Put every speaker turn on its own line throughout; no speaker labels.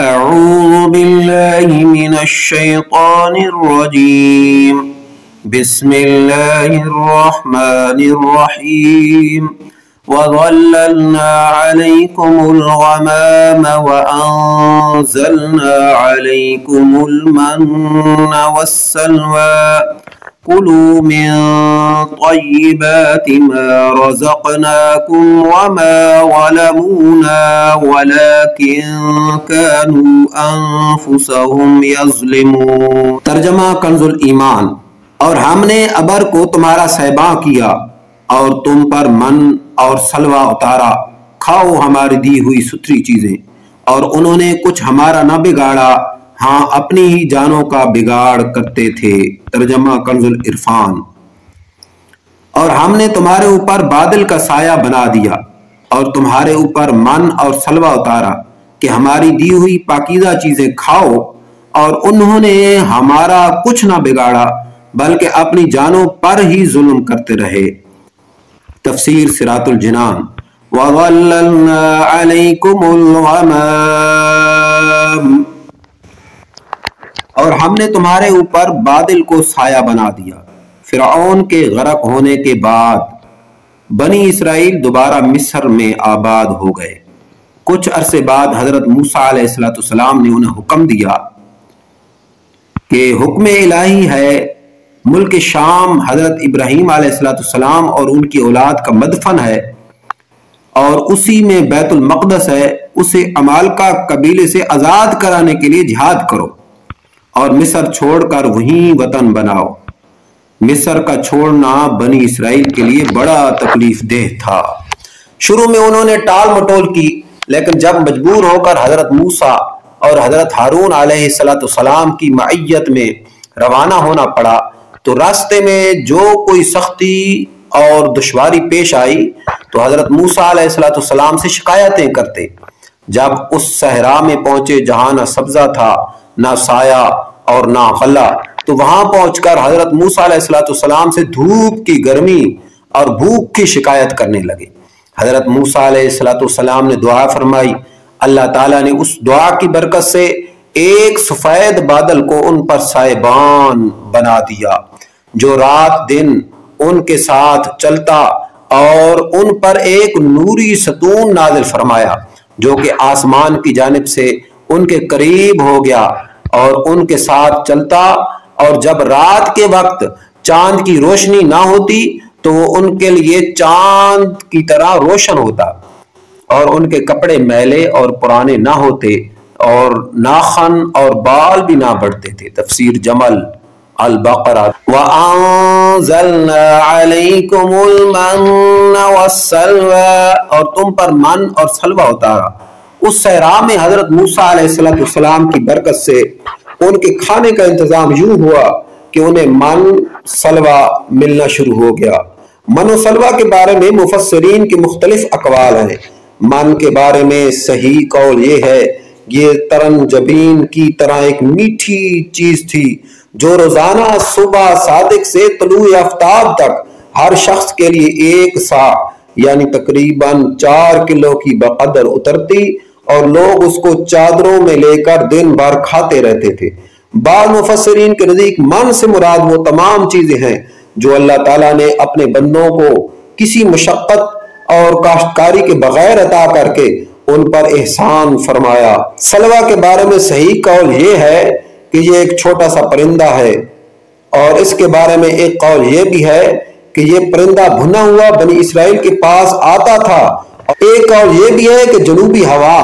أعوذ بالله من الشيطان الرجيم بسم الله الرحمن الرحيم وظللنا عليكم الغمام وأنزلنا عليكم المن والسلوى كلوا من طيبات ما رزقناكم وما ظلمونا ولكن كانوا أنفسهم يظلمون۔
ترجمہ کنز الایمان۔ اور ہم نے ابر کو تمہارا صحباں کیا اور تم پر من اور سلوہ اتارا، کھاؤ ہماری دی ہوئی ستھری چیزیں، اور انہوں نے کچھ ہمارا نہ بگاڑا، ہاں اپنی ہی جانوں کا بگاڑ کرتے تھے۔ ترجمہ کنز العرفان۔ اور ہم نے تمہارے اوپر بادل کا سایہ بنا دیا اور تمہارے اوپر من اور سلوہ اتارا کہ ہماری دی ہوئی پاکیزہ چیزیں کھاؤ، اور انہوں نے ہمارا کچھ نہ بگاڑا بلکہ اپنی جانوں پر ہی ظلم کرتے رہے۔ تفسیر صراط الجنان۔ وَظَلَّلْنَا عَلَيْكُمُ الْغَمَامَ، اور ہم نے تمہارے اوپر بادل کو سایہ بنا دیا۔ فرعون کے غرق ہونے کے بعد بنی اسرائیل دوبارہ مصر میں آباد ہو گئے۔ کچھ عرصے بعد حضرت موسیٰ علیہ السلام نے انہیں حکم دیا کہ حکم الہی ہے، ملک شام حضرت ابراہیم علیہ السلام اور ان کی اولاد کا مدفن ہے، اور اسی میں بیت المقدس ہے، اسے عمالقہ قبیلے سے آزاد کرانے کے لیے جہاد کرو اور مصر چھوڑ کر وہیں وطن بناؤ۔ مصر کا چھوڑنا بنی اسرائیل کے لیے بڑا تکلیف دہ تھا۔ شروع میں انہوں نے ٹال مٹول کی، لیکن جب مجبور ہو کر حضرت موسیٰ اور حضرت ہارون علیہ السلام کی معیت میں روانہ ہونا پڑا تو راستے میں جو کوئی سختی اور دشواری پیش آئی تو حضرت موسیٰ علیہ السلام سے شکایتیں کرتے۔ جب اس صحرا میں پہنچے جہاں نہ سبزہ تھا، نہ سایہ اور نہ غلہ، تو وہاں پہنچ کر حضرت موسیٰ علیہ السلام سے دھوپ کی گرمی اور بھوک کی شکایت کرنے لگے۔ حضرت موسیٰ علیہ السلام نے دعا فرمائی، اللہ تعالیٰ نے اس دعا کی برکت سے ایک سفید بادل کو ان پر سائبان بنا دیا جو رات دن ان کے ساتھ چلتا، اور ان پر ایک نوری ستون نازل فرمایا جو کہ آسمان کی جانب سے ان کے قریب ہو گیا اور ان کے ساتھ چلتا، اور جب رات کے وقت چاند کی روشنی نہ ہوتی تو وہ ان کے لیے چاند کی طرح روشن ہوتا، اور ان کے کپڑے میلے اور پرانے نہ ہوتے، اور ناخن اور بال بھی نہ بڑھتے تھے۔ تفسیر جمل البقرہ۔ وَأَنزَلْنَا عَلَيْكُمُ الْمَنَّ وَالسَّلْوَىٰ، اور تم پر من اور سلوہ اتارا۔ اس صحرا میں حضرت موسیٰ علیہ السلام کی برکت سے ان کے کھانے کا انتظام یوں ہوا کہ انہیں من سلوہ ملنا شروع ہو گیا۔ من و سلوہ کے بارے میں مفسرین کے مختلف اقوال ہیں۔ من کے بارے میں صحیح قول یہ ہے، یہ ترنجبین کی طرح ایک میٹھی چیز تھی جو روزانہ صبح صادق سے طلوع آفتاب تک ہر شخص کے لیے ایک سا یعنی تقریباً 4 کلو کی بقدر اترتی، اور لوگ اس کو چادروں میں لے کر دن بھر کھاتے رہتے تھے۔ بعض مفسرین کے نزدیک من سے مراد وہ تمام چیزیں ہیں جو اللہ تعالیٰ نے اپنے بندوں کو کسی مشقت اور کاشتکاری کے بغیر عطا کر کے ان پر احسان فرمایا۔ سلوہ کے بارے میں صحیح قول یہ ہے کہ یہ ایک چھوٹا سا پرندہ ہے، اور اس کے بارے میں ایک قول یہ بھی ہے کہ یہ پرندہ بھنا ہوا بنی اسرائیل کے پاس آتا تھا، اور ایک قول یہ بھی ہے کہ جنوبی ہوا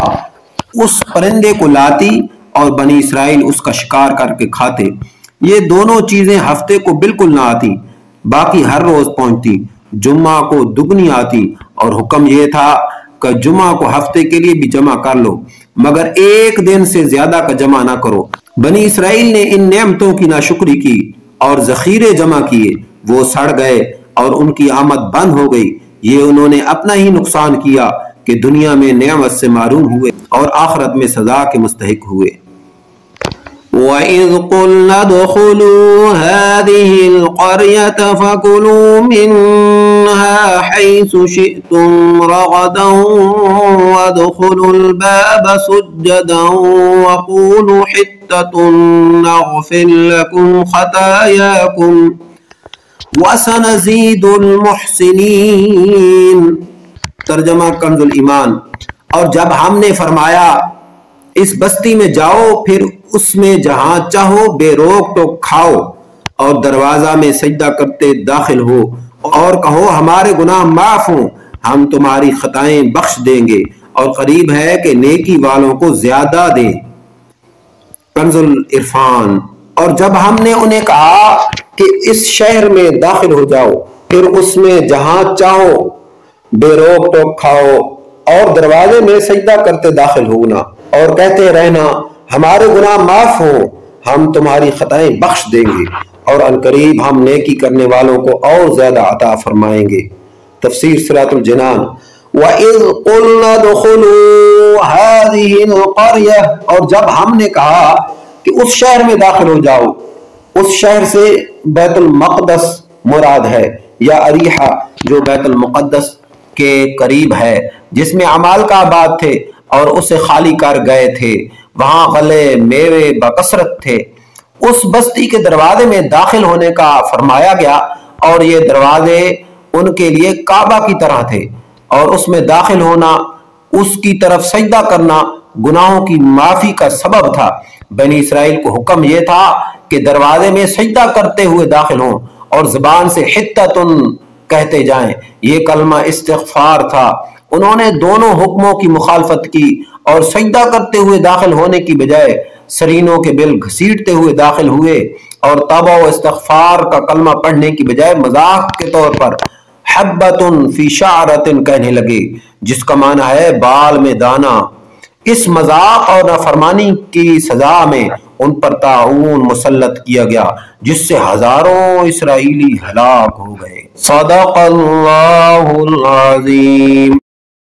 اس پرندے کو لاتی اور بنی اسرائیل اس کا شکار کر کے کھاتے۔ یہ دونوں چیزیں ہفتے کو بالکل نہ آتی، باقی ہر روز پہنچتی، جمعہ کو دگنی آتی، اور حکم یہ تھا کہ جمعہ کو ہفتے کے لیے بھی جمع کر لو، مگر ایک دن سے زیادہ کا جمع نہ کرو۔ بنی اسرائیل نے ان نعمتوں کی ناشکری کی اور ذخیرے جمع کیے، وہ سڑ گئے اور ان کی آمد بند ہو گئی۔ یہ انہوں نے اپنا ہی نقصان کیا کہ دنیا میں نعمت سے محروم ہوئے اور آخرت میں سزا کے مستحق ہوئے۔
وَإِذْ قُلْنَا ادْخُلُوا هَٰذِهِ الْقَرْيَةَ فَكُلُوا مِنْهَا حَيْثُ شِئْتُمْ رَغَدًا وَادْخُلُوا الْبَابَ سُجَّدًا وَقُولُوا حِطَّةٌ نَغْفِرْ لَكُمْ خَطَايَاكُمْ وَسَنَزِيدُ الْمُحْسِنِينَ۔
ترجمہ کنز الایمان۔ اور جب ہم نے فرمایا اس بستی میں جاؤ، پھر اس میں جہاں چاہو بے روک ٹوک کھاؤ، اور دروازہ میں سجدہ کرتے داخل ہو، اور کہو ہمارے گناہ معاف ہوں، ہم تمہاری خطائیں بخش دیں گے، اور قریب ہے کہ نیکی والوں کو زیادہ دیں۔ کنز العرفان۔ اور جب ہم نے انہیں کہا کہ اس شہر میں داخل ہو جاؤ، پھر اس میں جہاں چاہو بے روک ٹوک کھاؤ، اور دروازے میں سجدہ کرتے داخل ہونا، اور کہتے رہنا ہمارے گناہ معاف ہوں، ہم تمہاری خطائیں بخش دیں گے، اور عنقریب ہم نیکی کرنے والوں کو اور زیادہ عطا فرمائیں گے۔ تفسیر صراط الجنان۔ وَإِذْ قُلْنَا ادْخُلُوا هَٰذِهِ الْقَرْيَةَ، اور جب ہم نے کہا کہ اس شہر میں داخل ہو جاؤ، اس شہر سے بیت المقدس مراد ہے، یا اریحہ جو بیت المقدس کے قریب ہے، جس میں عمالقہ آباد تھے اور اسے خالی کر گئے تھے، وہاں غلے میوے بکثرت تھے۔ اس بستی کے دروازے میں داخل ہونے کا فرمایا گیا، اور یہ دروازے ان کے لیے کعبہ کی طرح تھے، اور اس میں داخل ہونا، اس کی طرف سجدہ کرنا گناہوں کی معافی کا سبب تھا۔ بنی اسرائیل کو حکم یہ تھا کہ دروازے میں سجدہ کرتے ہوئے داخل ہوں، اور زبان سے حطۃ کہتے جائیں۔ یہ کلمہ استغفار تھا۔ انہوں نے دونوں حکموں کی مخالفت کی، اور سجدہ کرتے ہوئے داخل ہونے کی بجائے سرینوں کے بل گھسیٹتے ہوئے داخل ہوئے، اور توبہ و استغفار کا کلمہ پڑھنے کی بجائے مذاق کے طور پر حبۃ فی شعرۃ کہنے لگے، جس کا معنی ہے بال میں دانہ۔ اس مذاق اور نافرمانی کی سزا میں ان پر طاعون مسلط کیا گیا، جس سے ہزاروں اسرائیلی ہلاک ہو گئے۔ صدق اللہ العظیم۔